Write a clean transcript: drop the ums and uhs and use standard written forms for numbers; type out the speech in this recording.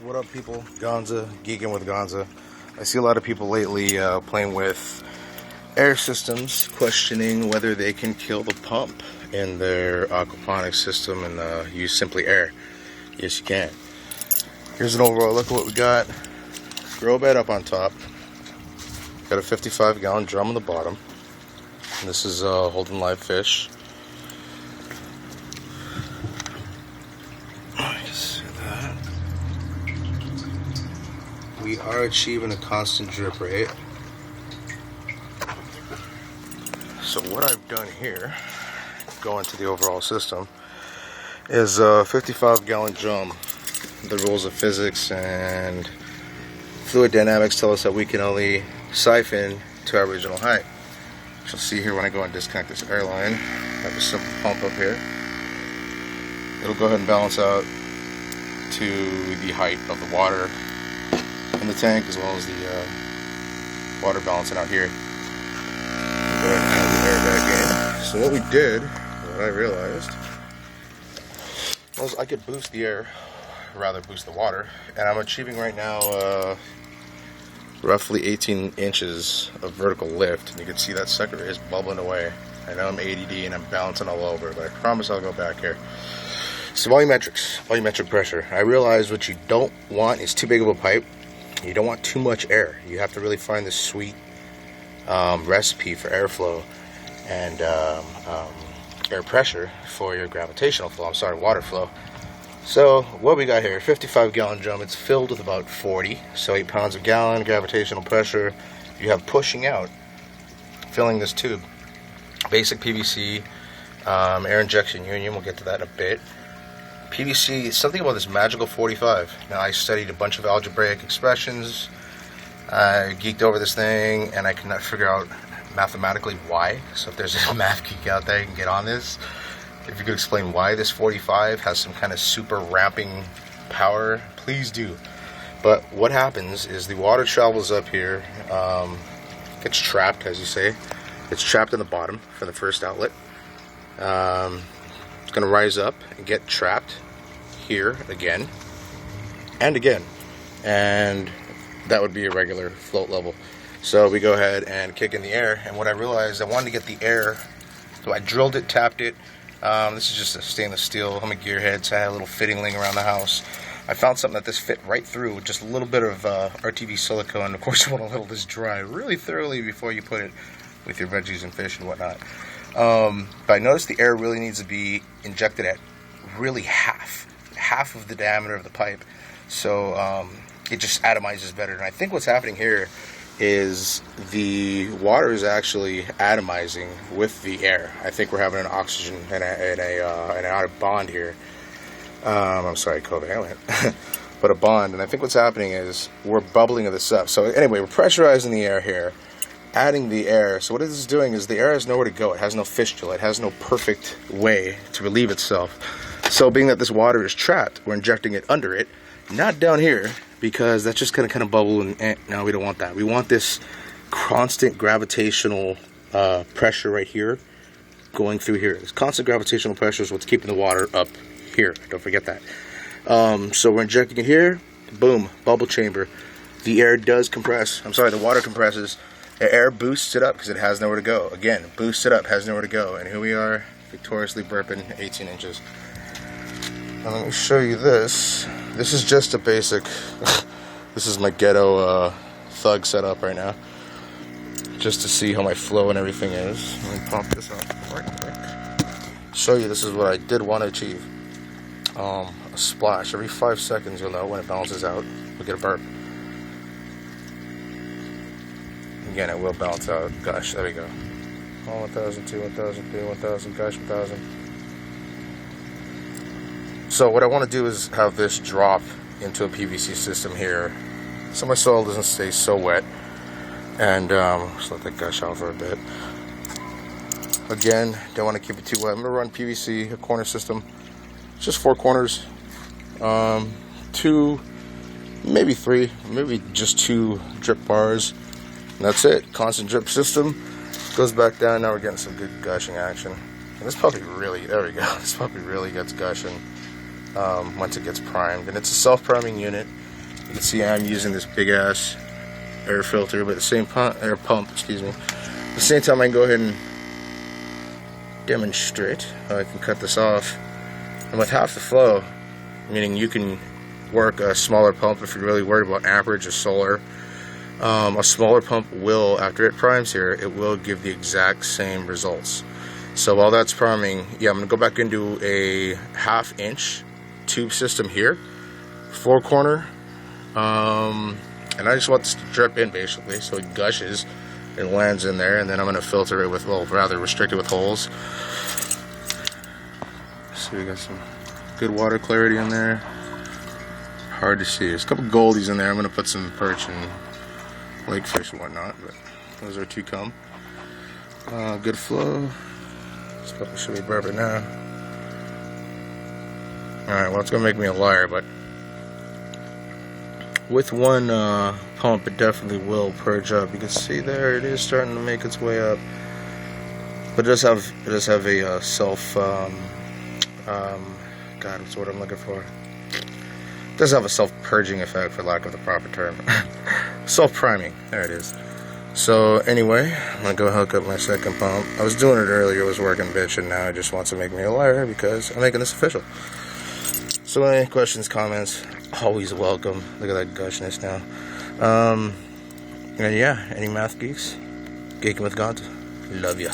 What up, people? GaNzA, Geekin with GaNzA. I see a lot of people lately playing with air systems, questioning whether they can kill the pump in their aquaponics system and use simply air. Yes, you can. Here's an overall look at what we got. Grow bed up on top. Got a 55-gallon drum on the bottom. And this is holding live fish. We are achieving a constant drip rate. So what I've done here, going to the overall system, is a 55-gallon drum. The rules of physics and fluid dynamics tell us that we can only siphon to our original height. You'll see here when I go and disconnect this air line, I have a simple pump up here. It'll go ahead and balance out to the height of the water in the tank, as well as the water balancing out here. Go ahead and add the air back in. So what we did, what I realized, was I could boost the air, rather boost the water, and I'm achieving right now roughly 18 inches of vertical lift, and you can see that sucker is bubbling away. I know I'm ADD and I'm bouncing all over, but I promise I'll go back here. So volumetric pressure. I realize what you don't want is too big of a pipe. You don't want too much air. You have to really find this sweet recipe for airflow and air pressure for your gravitational flow. Water flow. So what we got here, 55-gallon drum. It's filled with about 40, so 8 pounds a gallon gravitational pressure. You have pushing out, filling this tube. Basic PVC, air injection union. We'll get to that in a bit. PVC, something about this magical 45. Now, I studied a bunch of algebraic expressions. I geeked over this thing, and I could not figure out mathematically why. So if there's a math geek out there, you can get on this. If you could explain why this 45 has some kind of super ramping power, please do. But what happens is the water travels up here, gets trapped, as you say. It's trapped in the bottom for the first outlet. It's going to rise up and get trapped here again and again, and that would be a regular float level. So we go ahead and kick in the air, and what I realized, I wanted to get the air, so I drilled it, tapped it. This is just a stainless steel. I'm a gearhead, so I had a little fitting laying around the house. I found something that this fit right through with just a little bit of RTV silicone. Of course, you want to let this dry really thoroughly before you put it with your veggies and fish and whatnot. But I noticed the air really needs to be injected at really half of the diameter of the pipe, so it just atomizes better. And I think what's happening here is the water is actually atomizing with the air. I think we're having an oxygen and an outer bond here. I'm sorry, covalent, but a bond. And I think what's happening is we're bubbling this up. So anyway, we're pressurizing the air here, adding the air. So what this is doing is the air has nowhere to go. It has no fistula. It has no perfect way to relieve itself. So being that this water is trapped, we're injecting it under it, not down here, because that's just going to kind of bubble, and no, we don't want that. We want this constant gravitational pressure right here going through here. This constant gravitational pressure is what's keeping the water up here. Don't forget that. So we're injecting it here. Boom, bubble chamber. The air does compress. The water compresses. The air boosts it up because it has nowhere to go. Again, boosts it up, has nowhere to go. And here we are, victoriously burping 18 inches. Now let me show you this. This is just a basic, this is my ghetto thug setup right now. Just to see how my flow and everything is. Let me pop this up right quick. Show you this is what I did want to achieve. A splash. Every 5 seconds you'll know when it balances out. We'll get a burp. Again, it will balance out. Gosh, there we go. 1,000, 2, 1,000, 3, 1,000, gosh, 1,000. So what I want to do is have this drop into a PVC system here, so my soil doesn't stay so wet. And just let that gush out for a bit. Again, don't want to keep it too wet. I'm going to run PVC, a corner system. It's just 4 corners. 2, maybe 3, maybe just 2 drip bars. And that's it. Constant drip system. Goes back down. Now we're getting some good gushing action. And this puppy really, there we go. This puppy really gets gushing once it gets primed. And it's a self-priming unit. You can see I'm using this big ass air filter, but at the same air pump, excuse me. At the same time, I can go ahead and demonstrate how I can cut this off. And with half the flow, meaning you can work a smaller pump if you're really worried about amperage or solar. A smaller pump will, after it primes here, it will give the exact same results. So while that's priming, yeah, I'm going to go back into a 1/2 inch tube system here, 4-corner, and I just want this to drip in basically, so it gushes and lands in there, and then I'm going to filter it with, well, rather restrict it with holes. So we got some good water clarity in there. Hard to see. There's a couple goldies in there. I'm going to put some perch and lakefish and whatnot, but those are to come. Good flow. This puppy should be burping now. Alright, well, it's going to make me a liar, but with one pump, it definitely will purge up. You can see there it is starting to make its way up, but it does have a self. God, what's what I'm looking for? It does have a self-purging effect, for lack of the proper term. Self-priming. There it is. So anyway, I'm gonna go hook up my second pump. I was doing it earlier, it was working bitch, and now it just wants to make me a liar because I'm making this official. So any questions, comments, always welcome. Look at that gushness now. And yeah, any math geeks, Geekin with GaNzA. Love ya.